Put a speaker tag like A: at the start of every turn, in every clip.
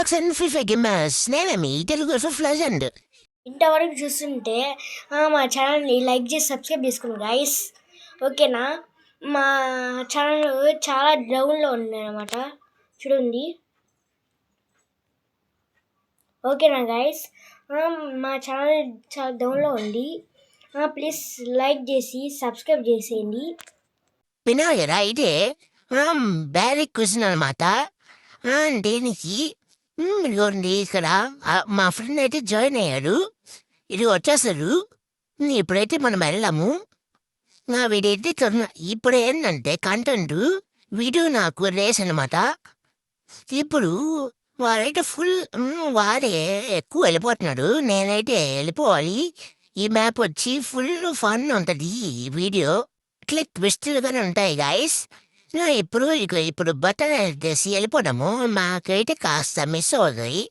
A: Roblox and FIFA gamers. నేనే మీ Telugu legend.
B: ఇంతవరకు చూస్తుంటే మా ఛానల్ని లైక్ చేసి సబ్స్క్రైబ్ చేసుకోండి గైస్. ఓకేనా? మా ఛానల్ చాలా డౌన్లో ఉందన్నమాట, చూడండి. ఓకేనా గైస్? మా ఛానల్ చాలా డౌన్లో ఉంది. ప్లీజ్ లైక్ చేసి సబ్స్క్రైబ్ చేసేయండి.
A: వినాయరా ఇదే బ్యారీ క్వశ్చన్ అనమాట. దీనికి ఇదిగోండి ఇక్కడ మా ఫ్రెండ్ అయితే జాయిన్ అయ్యారు. ఇది వచ్చేసారు. ఇప్పుడైతే మనం వెళ్ళాము. వీడైతే ఇప్పుడు ఏంటంటే కంటెంట్ వీడియో నాకు రేస్ అనమాట. ఇప్పుడు వాడైతే ఫుల్ వాడే ఎక్కువ వెళ్ళిపోతున్నాడు. నేనైతే వెళ్ళిపోవాలి. ఈ మ్యాప్ వచ్చి ఫుల్ ఫన్ ఉంటుంది. ఈ వీడియో ఇట్లా ట్విస్టులుగానే ఉంటాయి గాయస్. ఇప్పుడు బట్టలు వేసి వెళ్ళిపోవడము మాకైతే కాస్త మిస్ అవుతాయి.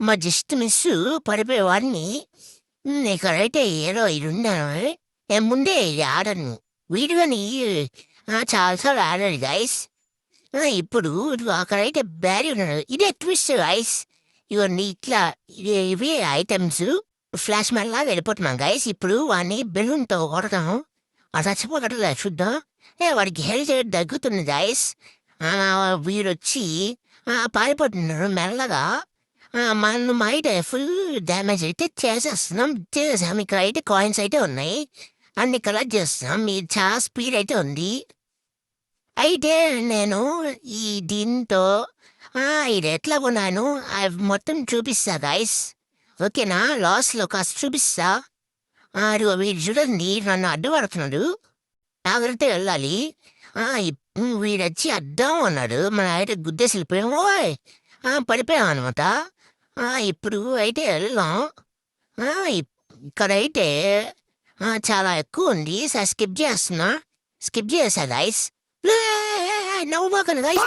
A: మా జస్ట్ మిస్ పడిపోయేవాడిని. ఇక్కడైతే ఏదో ఇది ఉన్నాను. నేను ముందే ఇది ఆడను. వీడియోని చాలాసార్లు ఆడాను గాయస్. ఇప్పుడు అక్కడైతే బ్యారీ ఉన్నాడు. ఇదే ట్విస్ట్ గాయస్. ఇవన్నీ ఇట్లా ఇవే ఐటమ్స్ ఫ్లాష్ మ్యాన్ లాగా వెళ్ళిపోతున్నాం గాయస్. ఇప్పుడు వాడిని బెలూన్తో కొడతాం. అది చచ్చిపోగట్లే చూద్దాం. వాడికి హెల్త్ తగ్గుతుంది గాయస్. వీడొచ్చి పారిపోతున్నాడు మెల్లగా. మనం అయితే ఫుల్ డ్యామేజ్ అయితే చేసాం. ఇక్కడ అయితే కాయిన్స్ అయితే ఉన్నాయి, అన్ని కలెక్ట్ చేస్తున్నాం. మీ చాలా స్పీడ్ అయితే ఉంది. అయితే నేను దీంతో ఇది ఎట్లా కొన్నాను అవి మొత్తం చూపిస్తా గాయస్. ఓకేనా? లాస్ట్లో కాస్త చూపిస్తా. వీడు చూడండి, నన్ను అడ్డుపడుతున్నాడు. జాగ్రత్త వెళ్ళాలి. వీడొచ్చి అడ్డం అన్నాడు. మన అయితే గుద్దేసి వెళ్ళిపోయాము. పడిపోయాం అనమాట. ఇప్పుడు అయితే వెళ్దాం. ఇక్కడైతే చాలా ఎక్కువ ఉంది. స్కిప్ చేస్తున్నా. స్కిప్ చేసా గైస్. నవ్వుబాకండి గైస్.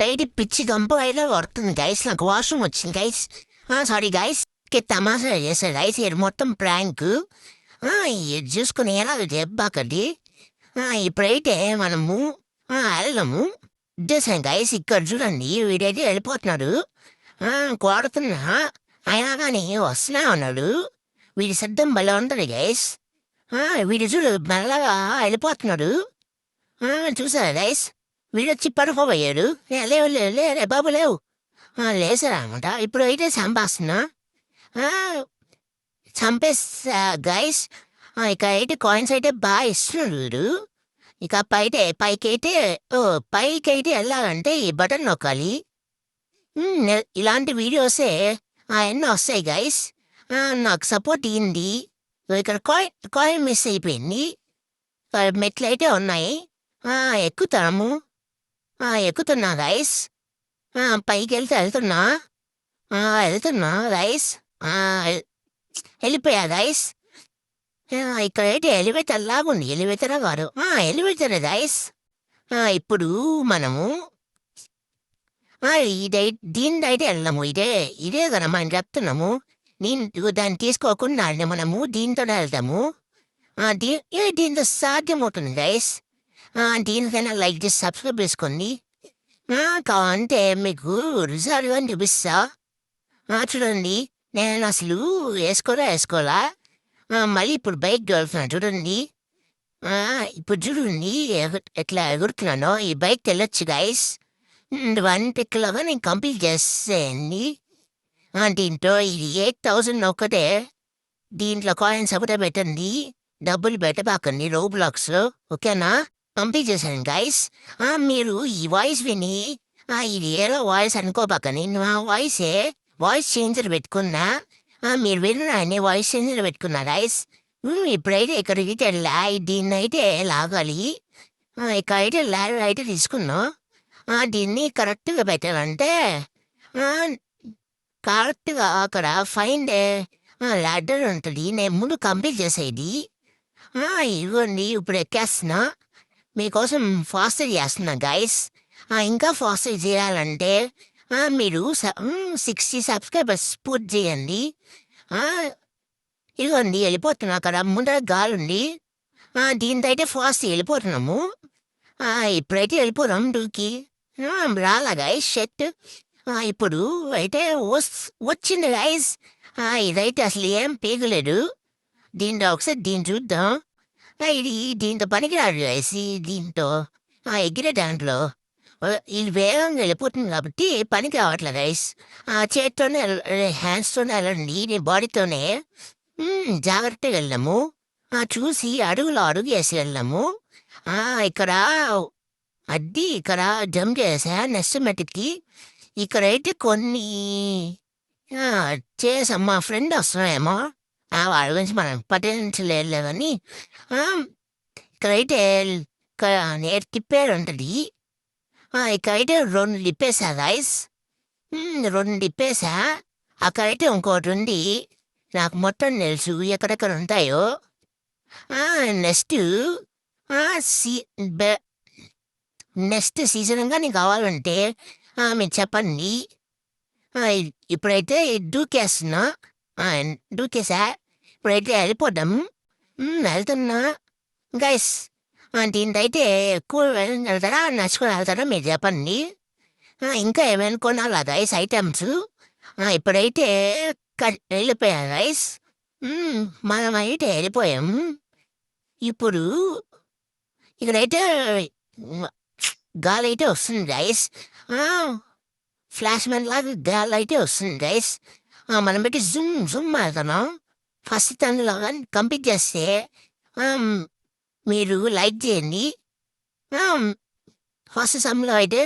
A: బయట పిచ్చి గంప అయితే పడుతుంది గైస్. నాకు వాష్రూమ్ వచ్చింది గైస్. Sorry guys. తమాషా చేశారు గైస్. ఇది మొత్తం ప్రాంక్. ఇది చూసుకుని ఎలా చెప్పాకండి. ఇప్పుడైతే మనము వెళ్దాము. చేసాం గైస్. ఇక్కడ చూడండి, వీడైతే వెళ్ళిపోతున్నాడు. కొడుతున్నా అయినా కానీ వస్తున్నా ఉన్నాడు. వీడి శబ్దం భలే ఉంటుంది గైస్. వీడి చూడు మెల్లగా వెళ్ళిపోతున్నాడు. చూసారా గైస్? వీడొచ్చి పడిపోయాడు. లేవు లే బాబు లేవు. లేసారా అనమాట. ఇప్పుడు అయితే చంపేస్తున్నా. చంపేస్తా గైస్. ఇక అయితే కాయిన్స్ అయితే బాగా ఇస్తున్నాడు వీడు. ఇక పైకైతే వెళ్ళాలంటే ఈ బటన్ నొక్కాలి. ఇలాంటి వీడియోసే ఎన్నో వస్తాయి గైస్. నాకు సపోర్ట్ ఇయ్యండి. ఇక్కడ కాయిన్ మిస్ అయిపోయింది. మెట్లు అయితే ఉన్నాయి. ఎక్కుతున్నా గైస్. పైకి వెళ్తున్నా గైస్. వెళ్ళిపోయా గైస్. ఇక్కడైతే ఎలివేటర్ లాగుంది. ఎలివేటరా గారు? Elevator guys. ఇప్పుడు మనము దీని అయితే వెళ్ళాము. ఇదే కదా మనం చెప్తున్నాము. దాన్ని తీసుకోకుండా మనము దీంతోనే వెళ్తాము. దీంతో సాధ్యమవుతుంది గైస్. దీనికైనా లైక్ చేసి సబ్స్క్రైబ్ చేసుకోండి. కావంటే మీకు రిజల్ట్ అని చూపిస్తా. చూడండి, నేను అసలు వేసుకోలా. మళ్ళీ ఇప్పుడు బైక్ వెళ్తున్నాను చూడండి. ఇప్పుడు చూడండి ఎట్లా ఎగురుతున్నానో. ఈ బైక్ వెళ్ళొచ్చు గైస్. 1 పిక్లోగా నేను కంప్లీట్ చేసేయండి. దీంట్లో ఇది 8,000 ఒక్కటే. దీంట్లో కాయిన్స్ ఒకటే పెట్టండి, డబ్బులు పెట్టబాకండి రోబ్లాక్స్. ఓకేనా? కంప్లీట్ చేశాను గైస్. మీరు ఈ వాయిస్ విని ఇది ఏదో వాయిస్ అనుకోబాకండి. నా వాయిస్ చేంజర్ పెట్టుకున్నా. మీరు వినరాని వాయిస్ చేంజర్ పెట్టుకున్నా గైస్. ఇప్పుడైతే ఇక్కడికి దీన్ని అయితే లాగాలి. ఇక్కడైతే లాడర్ అయితే తీసుకున్నాం. దీన్ని కరెక్ట్గా పెట్టాలంటే కరెక్ట్గా అక్కడ ఫైండ్ లాడర్ ఉంటుంది. నేను ముందు కంప్లీట్ చేసేది. ఇవ్వండి, ఇప్పుడు ఎక్కేస్తున్నా. మీకోసం ఫాస్ట్గా చేస్తున్నా గైస్. ఇంకా ఫాస్ట్గా చేయాలంటే మీరు 60 సబ్స్క్రైబర్స్ పూర్తి చేయండి. ఇదిగోండి వెళ్ళిపోతున్నా. అక్కడ ముందర గాలి ఉంది. దీంతో అయితే ఫాస్ట్ వెళ్ళిపోతున్నాము. ఇప్పుడైతే వెళ్ళిపోదాం డూకి. రాలా గైస్ షెట్. ఇప్పుడు అయితే వచ్చింది గైస్. ఇదైతే అసలు ఏం పీకలేదు. దీంట్లో ఒకసారి దీన్ని చూద్దాం. ఇది దీంతో పనికిరాదు గైస్. దీంతో ఎగిరే దాంట్లో ఇది వేగంగా వెళ్ళిపోతుంది కాబట్టి పనికి రావట్లేదు గైస్. చేత్తోనే హ్యాండ్స్తోనే వెళ్ళండి. నీ బాడీతోనే జాగ్రత్తగా వెళ్ళాము. చూసి అడుగులో అడుగు వేసి వెళ్ళాము. ఇక్కడ ఇక్కడ జంప్ చేసా నెక్స్ట్ మెట్కి. ఇక్కడైతే కొన్ని చేసాం. మా ఫ్రెండ్ వస్తున్నాయేమో. వాళ్ళ గురించి మనం పట్టించలేదు కానీ ఇక్కడైతే నేను తిప్పేది ఉంటుంది. ఇక్కడైతే 2 తిప్పేసా గైస్. 2 తిప్పేసా. అక్కడైతే ఇంకోటి ఉంది. నాకు మొత్తం తెలుసు ఎక్కడెక్కడ ఉంటాయో. నెక్స్ట్ నెక్స్ట్ సీజన్గా నీకు కావాలంటే మీరు చెప్పండి. ఇప్పుడైతే దూకేస్తున్నా. దూకేసా. ఇప్పుడైతే వెళ్ళిపోదాం. వెళ్తున్నా గైస్. దీంతో అయితే ఎక్కువ వెళ్తారా నడుచుకొని వెళ్తారా మీరు చెప్పండి. ఇంకా ఏమైనా కొనాలా గైస్ ఐటమ్స్. ఇప్పుడైతే వెళ్ళిపోయా గైస్. మనం అయితే వెళ్ళిపోయాం. ఇప్పుడు ఇక్కడైతే గాలి అయితే వస్తుంది గైస్. ఫ్లాష్ మ్యాన్ లాగా గాలి అయితే వస్తుంది గైస్. మనం పెట్టి జుమ్ జుమ్ వెళ్తున్నాం. ఫస్ట్ అందులో కానీ కంప్లీట్ చేస్తే మీరు లైక్ చేయండి. ఫస్ట్ సమ్లో అయితే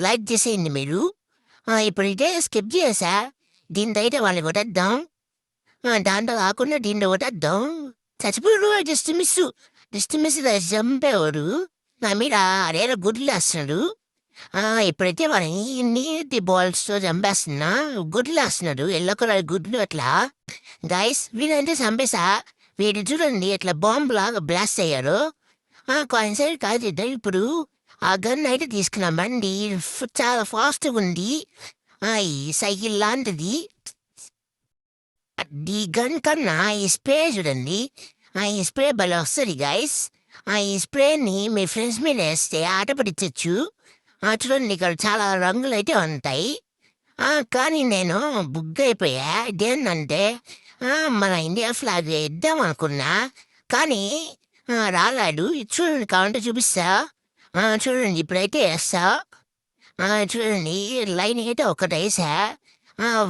A: లైక్ చేసేయండి మీరు. ఇప్పుడైతే స్కిప్ చేసా. దీంతో అయితే వాళ్ళని కొట్టేద్దాం. దాంట్లో కాకుండా దీంట్లో కొట్టేద్దాం. చచ్చిపోయాడు. జస్ట్ మిస్ చంపేవాడు. నా మీద అదేదో గుడ్లు వేస్తున్నాడు. ఇప్పుడైతే వాడిని నీటి బాల్స్తో చంపేస్తున్నా. గుడ్లు వేస్తున్నాడు. ఎల్లో కలర్ గుడ్లు అట్లా. గైస్ వీడంటే చంపేసా. వీడు చూడండి ఎట్లా బాంబు లాగా బ్లాస్ట్ అయ్యారు. కాయిన్సైడ్ కాదు. ఇప్పుడు ఆ గన్ అయితే తీసుకున్నాం. బండి చాలా ఫాస్ట్గా ఉంది. ఈ సైకిల్ లాంటిది. ఈ గన్ కన్నా ఈ స్ప్రే చూడండి. ఈ స్ప్రే భలే వస్తుంది గైస్. ఈ స్ప్రేని మీ ఫ్రెండ్స్ మీద వేస్తే ఆట పడించచ్చు. చూడండి ఇక్కడ చాలా రంగులు అయితే ఉంటాయి. కానీ నేను బుక్ అయిపోయా. ఇదేంటంటే మన ఇండియా ఫ్లాగ్ వేద్దాం అనుకున్నా. కానీ రాలాడు. చూడండి కావాలంటే చూపిస్తా. చూడండి ఇప్పుడైతే వేస్తా. చూడండి లైన్ అయితే ఒకటి వేసా.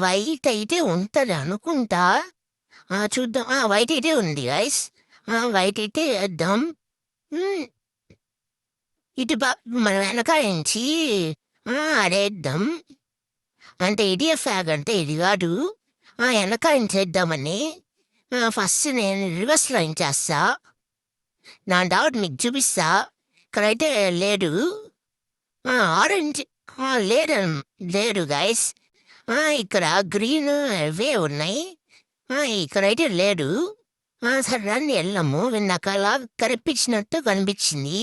A: వైట్ అయితే ఉంటుంది అనుకుంటా. చూద్దాం. వైట్ అయితే ఉంది గైస్. వైట్ అయితే వేద్దాం. ఇటు మన వెనక నుంచి అదేద్దాం. అంటే ఇది ఫ్లాగ్ అంటే ఇది కాదు. వెనక నుంచి వేద్దామని ఫస్ట్ నేను రివర్స్ లైన్ చేస్తా. నా డౌట్ మీకు చూపిస్తా. ఇక్కడైతే లేదు. ఆరెంజ్ లేదు గైస్. ఇక్కడ గ్రీన్ అవే ఉన్నాయి. ఇక్కడైతే లేదు. సరే రండి వెళ్ళాము. విన్నాకలా కనిపించినట్టు కనిపించింది.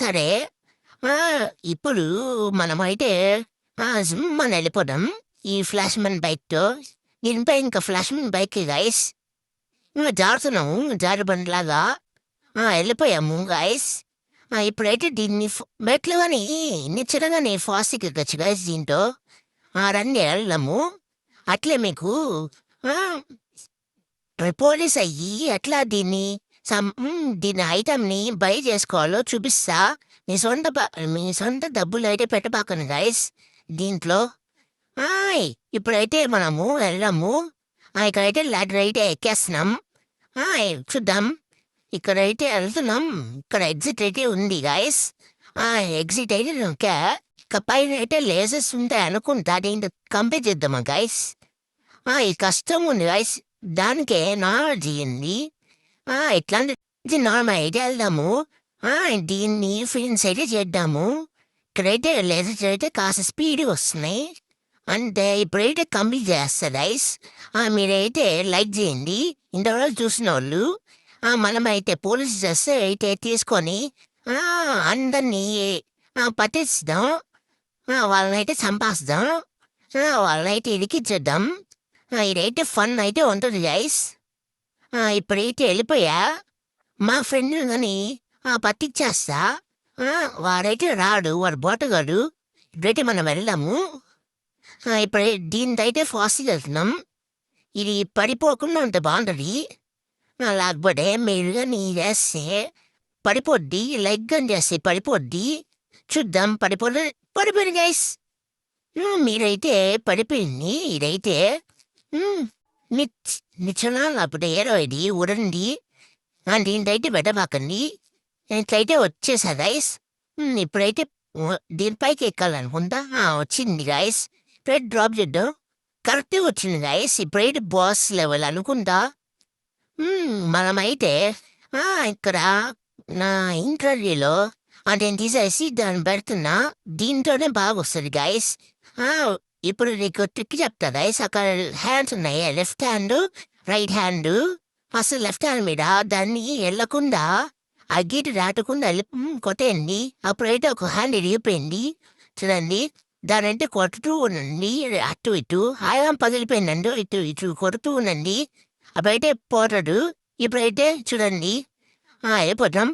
A: సరే ఇప్పుడు మనమైతే మనం వెళ్ళిపోదాం ఈ ఫ్లాష్ మ్యాన్ బైక్తో. దీనిపై ఇంకా ఫ్లాష్ మ్యాన్ బైక్ గైస్. జారుతున్నాము జారుబండిలాగా. వెళ్ళిపోయాము గైస్. ఇప్పుడైతే దీన్ని మెట్లు కానీ నిచ్చడగానే ఫాస్ట్గా ఎక్కచ్చు గైస్ దీంతో. రండి వెళ్దాము. అట్లే మీకు పోలీస్ అయ్యి ఎట్లా దీన్ని ఐటమ్ని బై చేసుకోవాలో చూపిస్తా. మీ సొంత డబ్బులు అయితే పెట్టబాకండి గైస్ దీంట్లో. ఇప్పుడైతే మనము వెళ్ళాము. ఇక్కడైతే లాడర్ అయితే ఎక్కేస్తున్నాం. చూద్దాం. ఇక్కడైతే వెళ్తున్నాం. ఇక్కడ ఎగ్జిట్ అయితే ఉంది గైస్. ఎగ్జిట్ అయితే ఇక పైన అయితే లేజర్స్ ఉంటాయి అనుకుంటా. దీంతో కంపేర్ చేద్దామా గైస్. ఇది కష్టం ఉంది గైస్. దానికే నార్మల్ చేయండి. ఇట్లాంటి నార్మల్ అయితే వెళ్దాము. దీన్ని ఫిల్మ్స్ అయితే చేద్దాము. ఇక్కడైతే లేజర్స్ అయితే కాస్త స్పీడ్గా వస్తున్నాయి. అంటే ఇప్పుడైతే కంప్లీట్ చేస్తా గైస్. మీరైతే లైక్ చేయండి ఇంతవరకు చూసిన వాళ్ళు. మనమైతే పోలీస్ డ్రెస్ అయితే తీసుకొని అందరినీ పట్టిస్తాం. వాళ్ళనైతే చంపేస్తాం. వాళ్ళనైతే ఇరికిచ్చేద్దాం. ఇదైతే ఫన్ అయితే ఉంటుంది గైస్. ఇప్పుడైతే వెళ్ళిపోయా. మా ఫ్రెండ్ కానీ పట్టిచ్చేస్తా. వాడైతే రాడు, వాడు బోటగాడు. ఇప్పుడైతే మనం వెళ్దాము. ఇప్పుడు దీనిదైతే ఫాస్ట్‌గా వెళ్తున్నాం. ఇది పడిపోకుండా ఉంటే బావుంటది. లేకపోతే మీరు గాని చేస్తే పడిపోద్ది. లైక్ గాని చేస్తే పడిపోద్ది. చూద్దాం పడిపోయింది గైస్. మీరైతే పడిపోయింది. ఇదైతే నిచ్చెన లేకపోతే ఏదో ఇది వుడన్‌ది. దీనిదైతే పెట్టబాకండి. ఇట్లయితే వచ్చేసా గైస్. ఇప్పుడైతే దీనిపైకి ఎక్కాలనుకుంటా. వచ్చింది గైస్. ఇప్పుడైతే డ్రాప్ చేద్దాం. కరెక్ట్‌గా వచ్చింది గైస్. ఇప్పుడైతే బాస్ లెవెల్ అనుకుంటా. మనమైతే ఇక్కడ నా ఇంటర్వ్యూలో నేను తీసేసి దాన్ని పెడుతున్నా. దీంతోనే బాగొస్తది గైస్. ఇప్పుడు నీకు ట్రిక్ చెప్తా గైస్. అక్కడ హ్యాండ్స్ ఉన్నాయి. Left hand, right hand. First left hand మీద దాన్ని ఎళ్ళకుండా ఆ గీటు దాటకుండా కొట్టేయండి. అప్పుడైతే ఒక హ్యాండ్ ఇరిగిపోయింది చూడండి. దానంటే కొడుతూ ఉండండి అటు ఇటు. ఆయాం పగిలిపోయిందండి. ఇటు ఇటు కొడుతూ ఉండండి. అప్పుడైతే పోతాడు. ఇప్పుడైతే చూడండి అయిపోతాం.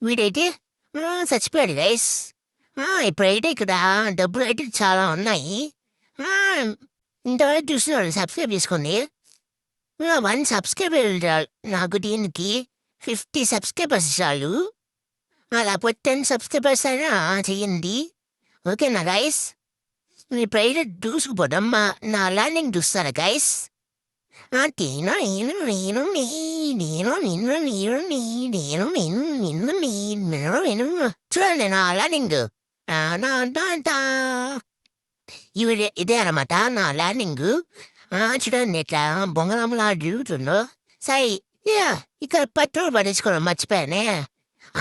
A: వీడైతే చచ్చిపోయాడు గైస్. ఇప్పుడైతే ఇక్కడ డబ్బులు అయితే చాలా ఉన్నాయి. ఇంతవరకు చూస్తున్నారు. సబ్స్క్రైబ్ చేసుకోండి. 1 సబ్స్క్రైబర్ నాకు దీనికి 50 సబ్స్క్రైబర్స్ చాలు. లేకపోతే 10 సబ్స్క్రైబర్స్ అయినా చెయ్యండి. ఓకేనా గైస్? ఇప్పుడైతే దూసుకుపోదాం. నా ల్యాండింగ్ చూస్తారా గైస్? చూడండి నా ల్యాండింగ్. ఇదే అనమాట నా ల్యాండింగ్. చూడండి ఎట్లా బొంగరంలా తిరుగుతుందో. సై ఇక్కడ పెట్రోల్ పట్టించుకోవడం మర్చిపోయానే.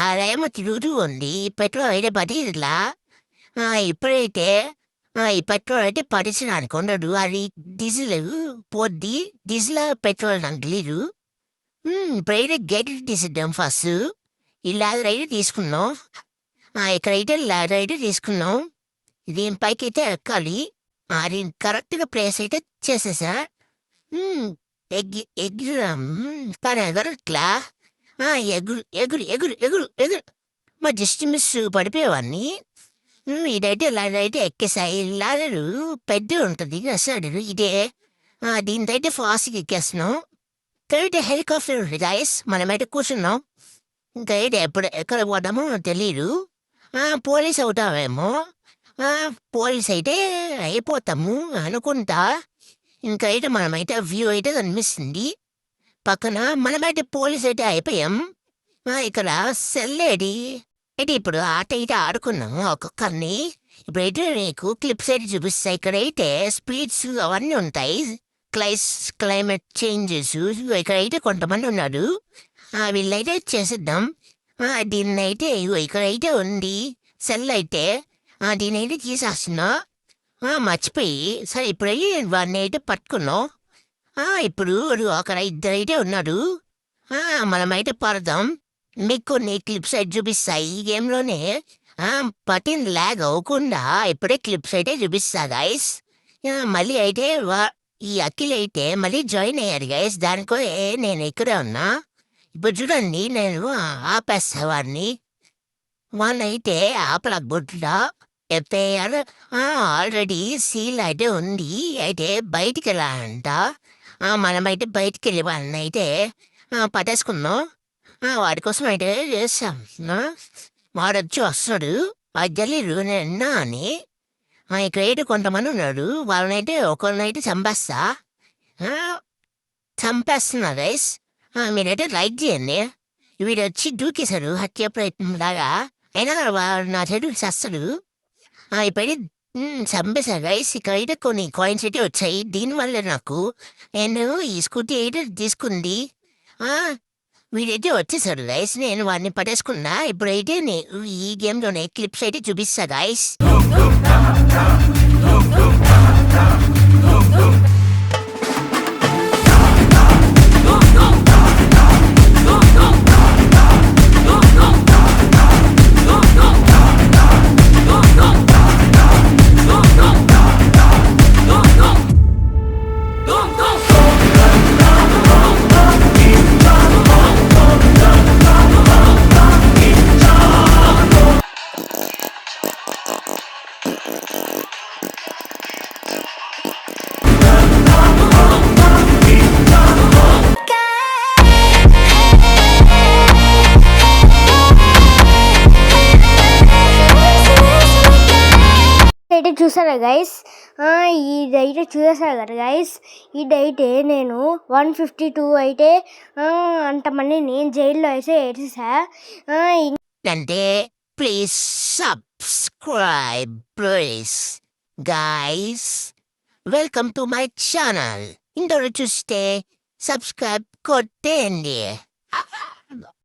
A: అదేమో తిరుగుతూ ఉంది. పెట్రోల్ అయితే పట్టిట్లా. ఇప్పుడైతే ఈ పెట్రోల్ అయితే పట్టించడానికి ఉండదు. అది డీజిల్ పోద్ది. డీజిల్ పెట్రోల్ నాకు తెలీదు. ఇప్పుడైతే గేట్ తీసిద్దాం ఫస్ట్. ఈ లాదర్ అయితే తీసుకున్నాం. ఇక్కడైతే లాదర్ అయితే తీసుకున్నాం. దీని పైకి అయితే ఎక్కాలి. అది కరెక్ట్గా ప్లేస్ అయితే చేసేసా. ఎగురాం కానీ ఎగరట్లా. ఎగురు ఎగురు ఎగురు ఎగురు ఎగురు. మా జస్ట్ మిస్ పడిపోయేవాడిని. ఇదైతే లాదర్ అయితే ఎక్కేసాయి. లాదరు పెద్ద ఉంటుంది అసలు. ఇదే దీంతో అయితే ఫాస్ట్గా ఎక్కేస్తున్నాం. ఇక్కడైతే హెలికాప్టర్ ఉంటుంది గైస్. మనమైతే కూర్చున్నాం. ఇంకా అయితే ఎక్కడ పోతామో తెలీదు. పోలీస్ అవుతామేమో. పోలీస్ అయితే అయిపోతాము అనుకుంటా. ఇంకా అయితే మనమైతే వ్యూ అయితే కనిపిస్తుంది పక్కన. మనమైతే పోలీస్ అయితే అయిపోయాం. ఇక్కడ సెల్లేడి అయితే ఇప్పుడు ఆట అయితే ఆడుకున్నాము ఒక్కొక్కరిని. ఇప్పుడైతే నీకు క్లిప్స్ అయితే చూపిస్తాయి. ఇక్కడైతే స్పీడ్స్ అవన్నీ ఉంటాయి. Climate changes. ఇక్కడైతే కొంతమంది ఉన్నారు. వీళ్ళైతే చేసేద్దాం. దీన్నైతే ఇక్కడైతే ఉంది సెల్ అయితే. దీనైతే తీసేస్తున్నా. మర్చిపోయి సరే ఇప్పుడైతే వాడిని అయితే పట్టుకున్నాం. ఇప్పుడు అక్కడ ఇద్దరైతే ఉన్నారు. మనమైతే పడదాం. మీకు కొన్ని క్లిప్స్ అయితే చూపిస్తాయి ఈ గేమ్లోనే. పట్టిన ల్యాగ్ అవ్వకుండా ఇప్పుడే క్లిప్స్ అయితే చూపిస్తా గైస్. మళ్ళీ అయితే ఈ అఖిల్ అయితే మళ్ళీ జాయిన్ అయ్యారు గైస్. దానికో నేను ఇక్కడే ఉన్నా. ఇప్పుడు చూడండి నేను ఆపేస్తా వాడిని. వాడినైతే ఆపలేకపోతున్నా. ఎఫ్ఐఆర్ ఆల్రెడీ సీల్ అయితే ఉంది. అయితే బయటికి వెళ్ళాలంట. మనమైతే బయటికి వెళ్ళి వాళ్ళని అయితే పట్టేసుకుందాం. వాడి కోసం అయితే చేస్తాం. వాడు వచ్చి వస్తాడు. అది తెలియదు నిన్న అని. ఇక్కడైతే కొంతమంది ఉన్నాడు. వాళ్ళనైతే ఒకరినైతే చంపేస్తున్నా గైస్. మీరైతే లైక్ చేయండి. వీడు వచ్చి దూకేశాడు హత్య ప్రయత్నం లాగా. అయినా వాడు నా చెడు చేస్తాడు. ఇప్పుడైతే చంపేశా గైస్. ఇక్కడైతే కొన్ని కాయిన్స్ అయితే వచ్చాయి. దీనివల్ల నాకు నేను ఈ స్కూటీ అయితే తీసుకుంది. వీడైతే వచ్చేసాడు గైస్. నేను వాడిని పట్టేసుకున్నా. ఇప్పుడైతే ఈ గేమ్లోనే క్లిప్స్ అయితే చూపిస్తా గైస్.
B: చూసారా గైస్, ఇదైతే చూసారు కదా గైస్, ఇదైతే నేను 152 అయితే అంతమంది నేను జైల్లో అయితే వేసేసా.
A: అంటే please subscribe please guys. Welcome to my channel. ఇందులో చూస్తే సబ్స్క్రైబ్ కొట్టేయండి.